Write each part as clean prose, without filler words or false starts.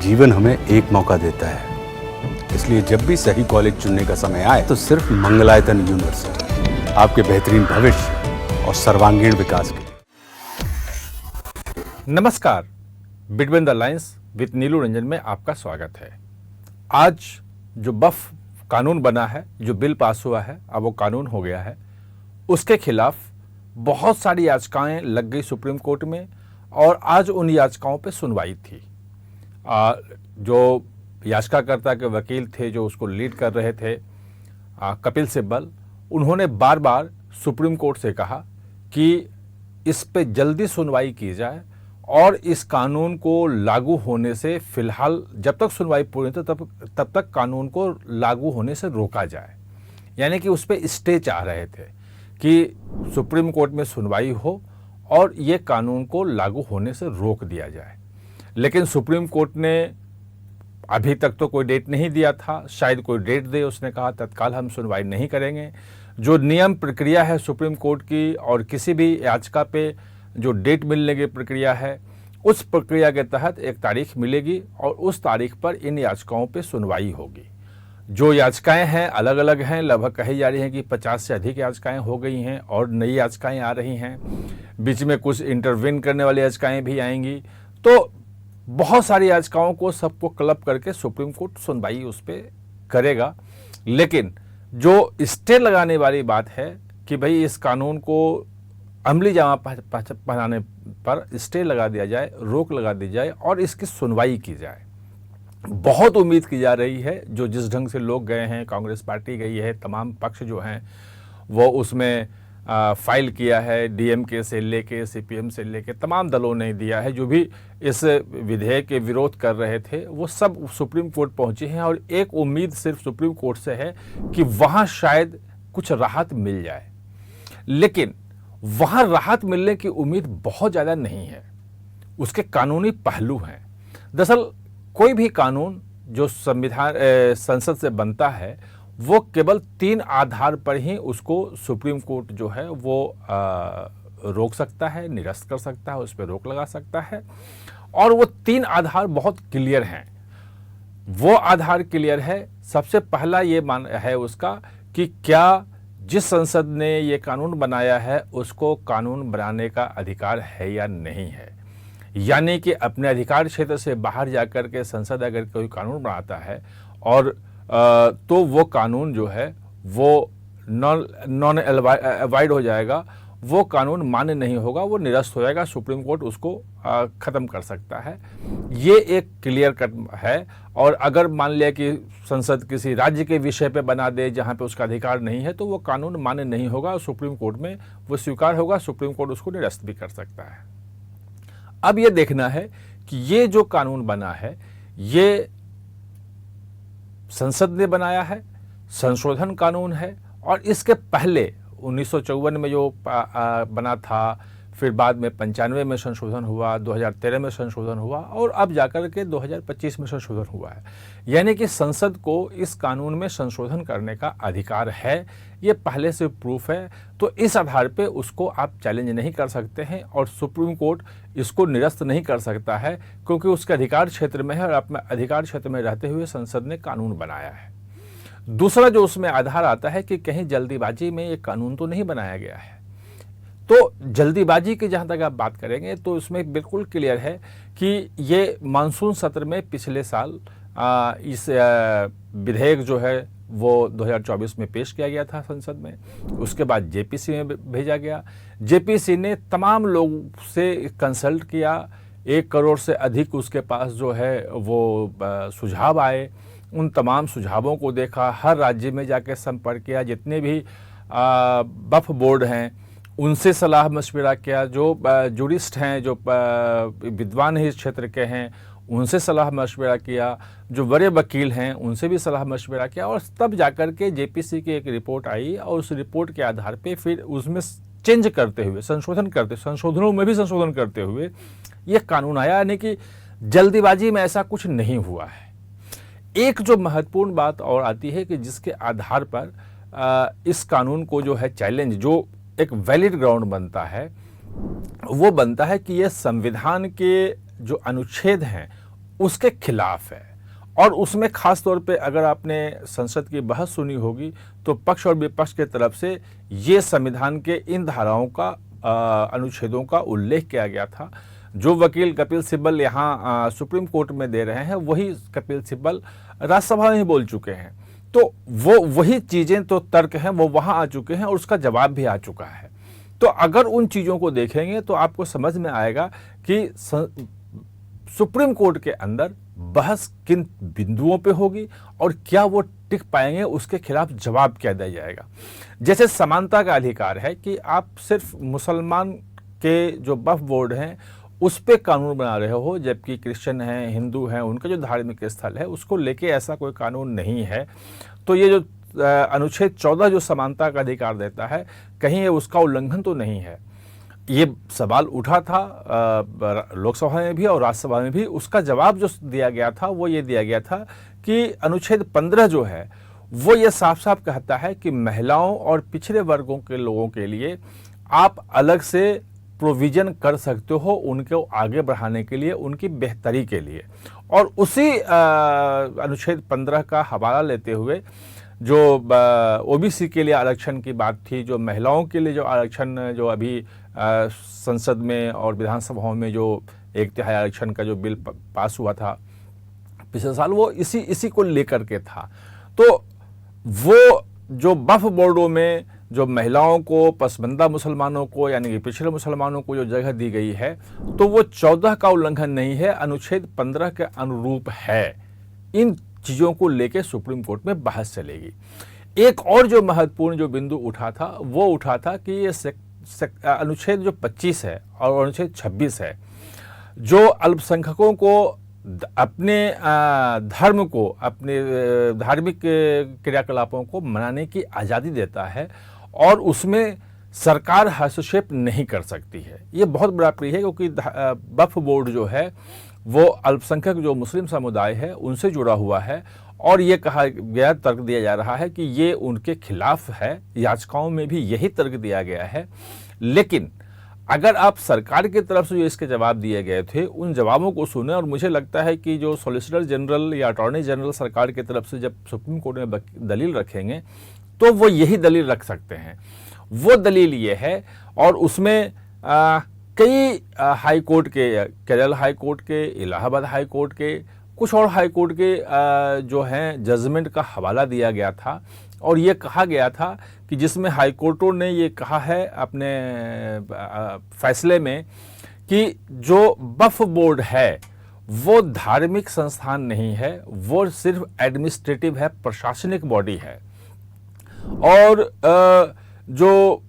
जीवन हमें एक मौका देता है, इसलिए जब भी सही कॉलेज चुनने का समय आए तो सिर्फ मंगलायतन यूनिवर्सिटी आपके बेहतरीन भविष्य और सर्वांगीण विकास के लिए। नमस्कार, बिटवीन द लाइन्स विद नीलू रंजन में आपका स्वागत है। आज जो बफ कानून बना है, जो बिल पास हुआ है, अब वो कानून हो गया है, उसके खिलाफ बहुत सारी याचिकाएं लग गई सुप्रीम कोर्ट में और आज उन याचिकाओं पे सुनवाई थी। जो याचिकाकर्ता के वकील थे, जो उसको लीड कर रहे थे, कपिल सिब्बल, उन्होंने बार बार सुप्रीम कोर्ट से कहा कि इस पे जल्दी सुनवाई की जाए और इस कानून को लागू होने से फिलहाल जब तक सुनवाई पूरी हो तब तक कानून को लागू होने से रोका जाए। यानी कि उस पे स्टे चाह रहे थे कि सुप्रीम कोर्ट में सुनवाई हो और ये कानून को लागू होने से रोक दिया जाए। लेकिन सुप्रीम कोर्ट ने अभी तक तो कोई डेट नहीं दिया था, शायद कोई डेट दे। उसने कहा तत्काल हम सुनवाई नहीं करेंगे। जो नियम प्रक्रिया है सुप्रीम कोर्ट की और किसी भी याचिका पे जो डेट मिलने की प्रक्रिया है, उस प्रक्रिया के तहत एक तारीख मिलेगी और उस तारीख पर इन याचिकाओं पे सुनवाई होगी। जो याचिकाएं हैं अलग अलग हैं, लगभग कही जा रही हैं कि 50 से अधिक याचिकाएं हो गई हैं और नई याचिकाएं आ रही हैं। बीच में कुछ इंटरवीन करने वाली याचिकाएं भी आएंगी। तो बहुत सारी याचिकाओं को सबको क्लब करके सुप्रीम कोर्ट सुनवाई उस पर करेगा। लेकिन जो स्टे लगाने वाली बात है कि भाई इस कानून को अमली जामा पहनाने पर स्टे लगा दिया जाए, रोक लगा दी जाए और इसकी सुनवाई की जाए। बहुत उम्मीद की जा रही है। जो जिस ढंग से लोग गए हैं, कांग्रेस पार्टी गई है, तमाम पक्ष जो हैं वो उसमें फाइल किया है, डीएमके से लेके सीपीएम से लेके तमाम दलों ने दिया है। जो भी इस विधेयक के विरोध कर रहे थे वो सब सुप्रीम कोर्ट पहुंचे हैं और एक उम्मीद सिर्फ सुप्रीम कोर्ट से है कि वहां शायद कुछ राहत मिल जाए। लेकिन वहां राहत मिलने की उम्मीद बहुत ज़्यादा नहीं है। उसके कानूनी पहलू हैं। दरअसल कोई भी कानून जो संसद से बनता है वो केवल 3 आधार पर ही उसको सुप्रीम कोर्ट जो है वो रोक सकता है, निरस्त कर सकता है, उस पर रोक लगा सकता है। और वो 3 आधार बहुत क्लियर हैं। वो आधार क्लियर है। सबसे पहला ये मान है उसका कि क्या जिस संसद ने ये कानून बनाया है उसको कानून बनाने का अधिकार है या नहीं है। यानी कि अपने अधिकार क्षेत्र से बाहर जाकर के संसद अगर कोई कानून बनाता है और तो वो कानून जो है वो नॉन अवॉइड हो जाएगा, वो कानून मान्य नहीं होगा, वो निरस्त हो जाएगा। सुप्रीम कोर्ट उसको ख़त्म कर सकता है। ये एक क्लियर कट है। और अगर मान लिया कि संसद किसी राज्य के विषय पे बना दे जहाँ पे उसका अधिकार नहीं है तो वो कानून मान्य नहीं होगा और सुप्रीम कोर्ट में वो स्वीकार होगा। सुप्रीम कोर्ट उसको निरस्त भी कर सकता है। अब ये देखना है कि ये जो कानून बना है ये संसद ने बनाया है, संशोधन कानून है। और इसके पहले 1954 में जो बना था, फिर बाद में 95 में संशोधन हुआ, 2013 में संशोधन हुआ और अब जाकर के 2025 में संशोधन हुआ है। यानी कि संसद को इस कानून में संशोधन करने का अधिकार है। ये पहले से प्रूफ है। तो इस आधार पे उसको आप चैलेंज नहीं कर सकते हैं और सुप्रीम कोर्ट इसको निरस्त नहीं कर सकता है क्योंकि उसके अधिकार क्षेत्र में है और अपने अधिकार क्षेत्र में रहते हुए संसद ने कानून बनाया है। दूसरा जो उसमें आधार आता है कि कहीं जल्दीबाजी में ये कानून तो नहीं बनाया गया है। तो जल्दीबाजी की जहाँ तक आप बात करेंगे तो इसमें बिल्कुल क्लियर है कि ये मानसून सत्र में पिछले साल इस विधेयक जो है वो 2024 में पेश किया गया था संसद में। उसके बाद जेपीसी में भेजा गया। जेपीसी ने तमाम लोगों से कंसल्ट किया। 1 करोड़ से अधिक उसके पास जो है वो सुझाव आए। उन तमाम सुझावों को देखा, हर राज्य में जाके संपर्क किया, जितने भी वक्फ बोर्ड हैं उनसे सलाह मशवरा किया, जो जूरिस्ट हैं, जो विद्वान इस क्षेत्र के हैं उनसे सलाह मशवरा किया, जो बड़े वकील हैं उनसे भी सलाह मशवरा किया और तब जाकर के जेपीसी की एक रिपोर्ट आई और उस रिपोर्ट के आधार पे फिर उसमें चेंज करते हुए संशोधनों में भी संशोधन करते हुए ये कानून आया। यानी कि जल्दीबाजी में ऐसा कुछ नहीं हुआ है। एक जो महत्वपूर्ण बात और आती है कि जिसके आधार पर इस कानून को जो है चैलेंज, जो एक वैलिड ग्राउंड बनता है, वो बनता है कि ये संविधान के जो अनुच्छेद हैं उसके खिलाफ है। और उसमें खास तौर पे अगर आपने संसद की बहस सुनी होगी तो पक्ष और विपक्ष के तरफ से ये संविधान के इन धाराओं का अनुच्छेदों का उल्लेख किया गया था। जो वकील कपिल सिब्बल यहाँ सुप्रीम कोर्ट में दे रहे हैं वही कपिल सिब्बल राज्यसभा में ही बोल चुके हैं। तो वो वही चीज़ें, तो तर्क हैं वो वहाँ आ चुके हैं और उसका जवाब भी आ चुका है। तो अगर उन चीज़ों को देखेंगे तो आपको समझ में आएगा कि सुप्रीम कोर्ट के अंदर बहस किन बिंदुओं पे होगी और क्या वो टिक पाएंगे, उसके खिलाफ जवाब क्या दिया जाएगा। जैसे समानता का अधिकार है कि आप सिर्फ मुसलमान के जो वक्फ बोर्ड हैं उस पे कानून बना रहे हो, जबकि क्रिश्चियन हैं, हिंदू हैं, उनका जो धार्मिक स्थल है उसको लेके ऐसा कोई कानून नहीं है। तो ये जो अनुच्छेद 14 जो समानता का अधिकार देता है, कहीं ये उसका उल्लंघन तो नहीं है। ये सवाल उठा था लोकसभा में भी और राज्यसभा में भी। उसका जवाब जो दिया गया था वो ये दिया गया था कि अनुच्छेद 15 जो है वो ये साफ साफ कहता है कि महिलाओं और पिछड़े वर्गों के लोगों के लिए आप अलग से प्रोविजन कर सकते हो उनको आगे बढ़ाने के लिए, उनकी बेहतरी के लिए। और उसी अनुच्छेद 15 का हवाला लेते हुए जो ओबीसी के लिए आरक्षण की बात थी, जो महिलाओं के लिए जो आरक्षण जो अभी संसद में और विधानसभाओं में जो 1/3 आरक्षण का जो बिल पास हुआ था पिछले साल, वो इसी को लेकर के था। तो वो जो वक्फ बोर्डों में जो महिलाओं को, पसमानदा मुसलमानों को यानी कि पिछड़े मुसलमानों को जो जगह दी गई है, तो वो 14 का उल्लंघन नहीं है, अनुच्छेद 15 के अनुरूप है। इन चीज़ों को लेके सुप्रीम कोर्ट में बहस चलेगी। एक और जो महत्वपूर्ण जो बिंदु उठा था वो उठा था कि ये अनुच्छेद जो 25 है और अनुच्छेद 26 है, जो अल्पसंख्यकों को अपने धर्म को, अपने धार्मिक क्रियाकलापों को मनाने की आज़ादी देता है और उसमें सरकार हस्तक्षेप नहीं कर सकती है। ये बहुत बड़ा प्रिय है क्योंकि वक्फ बोर्ड जो है वो अल्पसंख्यक जो मुस्लिम समुदाय है उनसे जुड़ा हुआ है और ये कहा गया, तर्क दिया जा रहा है कि ये उनके खिलाफ है। याचिकाओं में भी यही तर्क दिया गया है। लेकिन अगर आप सरकार की तरफ से जो इसके जवाब दिए गए थे उन जवाबों को सुने, और मुझे लगता है कि जो सॉलिसिटर जनरल या अटॉर्नी जनरल सरकार की तरफ से जब सुप्रीम कोर्ट में दलील रखेंगे तो वो यही दलील रख सकते हैं। वो दलील ये है, और उसमें कई हाई कोर्ट के, केरल हाई कोर्ट के, इलाहाबाद हाई कोर्ट के, कुछ और हाई कोर्ट के जो हैं जजमेंट का हवाला दिया गया था और ये कहा गया था कि जिसमें हाई कोर्टों ने ये कहा है अपने फैसले में कि जो वक्फ बोर्ड है वो धार्मिक संस्थान नहीं है, वो सिर्फ एडमिनिस्ट्रेटिव है, प्रशासनिक बॉडी है। और जो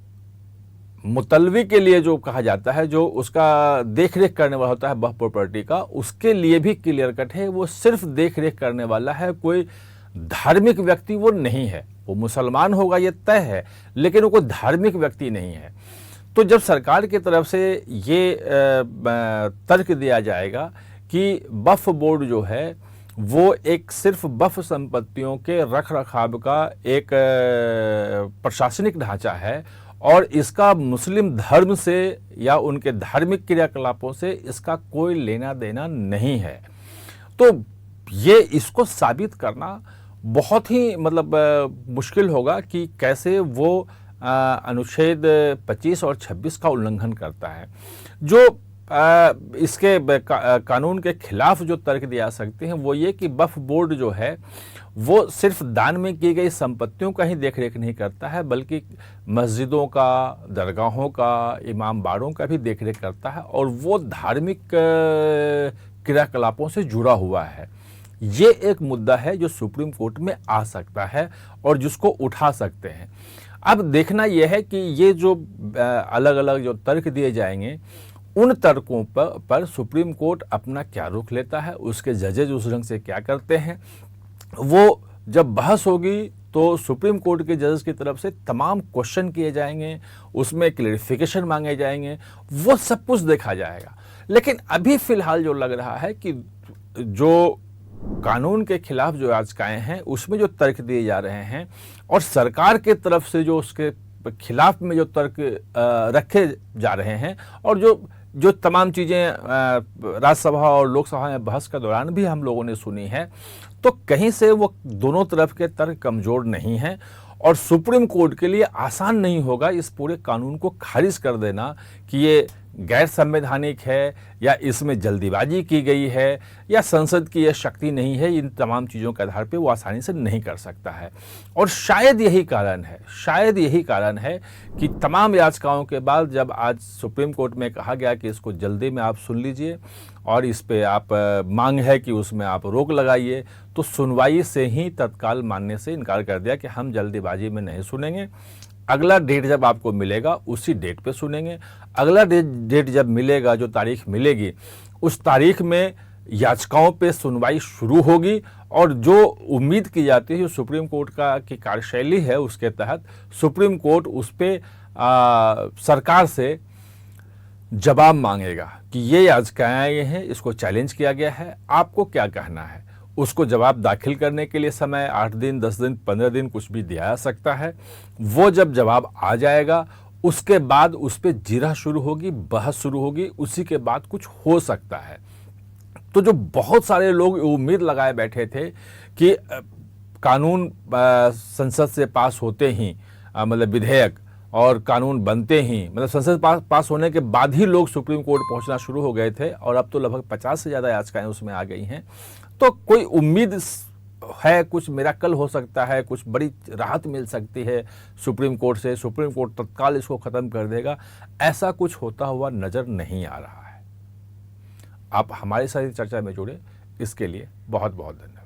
मुतलवी के लिए जो कहा जाता है, जो उसका देख रेख करने वाला होता है वक्फ प्रॉपर्टी का, उसके लिए भी क्लियर कट है, वो सिर्फ देख रेख करने वाला है, कोई धार्मिक व्यक्ति वो नहीं है। वो मुसलमान होगा ये तय है, लेकिन वो कोई धार्मिक व्यक्ति नहीं है। तो जब सरकार की तरफ से ये तर्क दिया जाएगा कि वक्फ बोर्ड जो है वो एक सिर्फ वक्फ संपत्तियों के रख रखाव का एक प्रशासनिक ढांचा है और इसका मुस्लिम धर्म से या उनके धार्मिक क्रियाकलापों से इसका कोई लेना देना नहीं है, तो ये इसको साबित करना बहुत ही मुश्किल होगा कि कैसे वो अनुच्छेद 25 और 26 का उल्लंघन करता है। जो इसके कानून के खिलाफ जो तर्क दिया जा सकते हैं वो ये कि वक्फ बोर्ड जो है वो सिर्फ दान में की गई संपत्तियों का ही देखरेख नहीं करता है, बल्कि मस्जिदों का, दरगाहों का, इमाम बाड़ों का भी देखरेख करता है और वो धार्मिक क्रियाकलापों से जुड़ा हुआ है। ये एक मुद्दा है जो सुप्रीम कोर्ट में आ सकता है और जिसको उठा सकते हैं। अब देखना यह है कि ये जो अलग अलग जो तर्क दिए जाएंगे उन तर्कों पर सुप्रीम कोर्ट अपना क्या रुख लेता है, उसके जजेज उस ढंग से क्या करते हैं। वो जब बहस होगी तो सुप्रीम कोर्ट के जजेस की तरफ से तमाम क्वेश्चन किए जाएंगे, उसमें क्लैरिफिकेशन मांगे जाएंगे, वो सब कुछ देखा जाएगा। लेकिन अभी फिलहाल जो लग रहा है कि जो कानून के खिलाफ जो याचिकाएं हैं उसमें जो तर्क दिए जा रहे हैं और सरकार के तरफ से जो उसके खिलाफ में जो तर्क रखे जा रहे हैं और जो जो तमाम चीज़ें राज्यसभा और लोकसभा में बहस के दौरान भी हम लोगों ने सुनी है, तो कहीं से वो दोनों तरफ के तर्क कमज़ोर नहीं हैं और सुप्रीम कोर्ट के लिए आसान नहीं होगा इस पूरे कानून को खारिज कर देना कि ये गैर संवैधानिक है या इसमें जल्दीबाजी की गई है या संसद की यह शक्ति नहीं है। इन तमाम चीज़ों के आधार पे वो आसानी से नहीं कर सकता है। और शायद यही कारण है कि तमाम याचिकाओं के बाद जब आज सुप्रीम कोर्ट में कहा गया कि इसको जल्दी में आप सुन लीजिए और इस पे आप मांग है कि उसमें आप रोक लगाइए, तो सुनवाई से ही तत्काल मानने से इनकार कर दिया कि हम जल्दीबाजी में नहीं सुनेंगे। अगला डेट जब आपको मिलेगा उसी डेट पे सुनेंगे। अगला डेट जब मिलेगा, जो तारीख मिलेगी, उस तारीख में याचिकाओं पे सुनवाई शुरू होगी और जो उम्मीद की जाती है सुप्रीम कोर्ट की कार्यशैली है उसके तहत सुप्रीम कोर्ट उस पे सरकार से जवाब मांगेगा कि ये याचिकाएं आई हैं, इसको चैलेंज किया गया है, आपको क्या कहना है। उसको जवाब दाखिल करने के लिए समय 8 दिन, 10 दिन, 15 दिन कुछ भी दिया जा सकता है। वो जब जवाब आ जाएगा उसके बाद उस पर जिरह शुरू होगी, बहस शुरू होगी, उसी के बाद कुछ हो सकता है। तो जो बहुत सारे लोग उम्मीद लगाए बैठे थे कि कानून संसद से पास होते ही मतलब विधेयक और कानून बनते ही मतलब संसद पास होने के बाद ही लोग सुप्रीम कोर्ट पहुंचना शुरू हो गए थे और अब तो लगभग 50 से ज़्यादा याचिकाएं उसमें आ गई हैं, तो कोई उम्मीद है, कुछ मिराकल हो सकता है, कुछ बड़ी राहत मिल सकती है सुप्रीम कोर्ट से, सुप्रीम कोर्ट तत्काल इसको ख़त्म कर देगा। ऐसा कुछ होता हुआ नज़र नहीं आ रहा है। आप हमारे साथ चर्चा में जुड़े, इसके लिए बहुत बहुत धन्यवाद।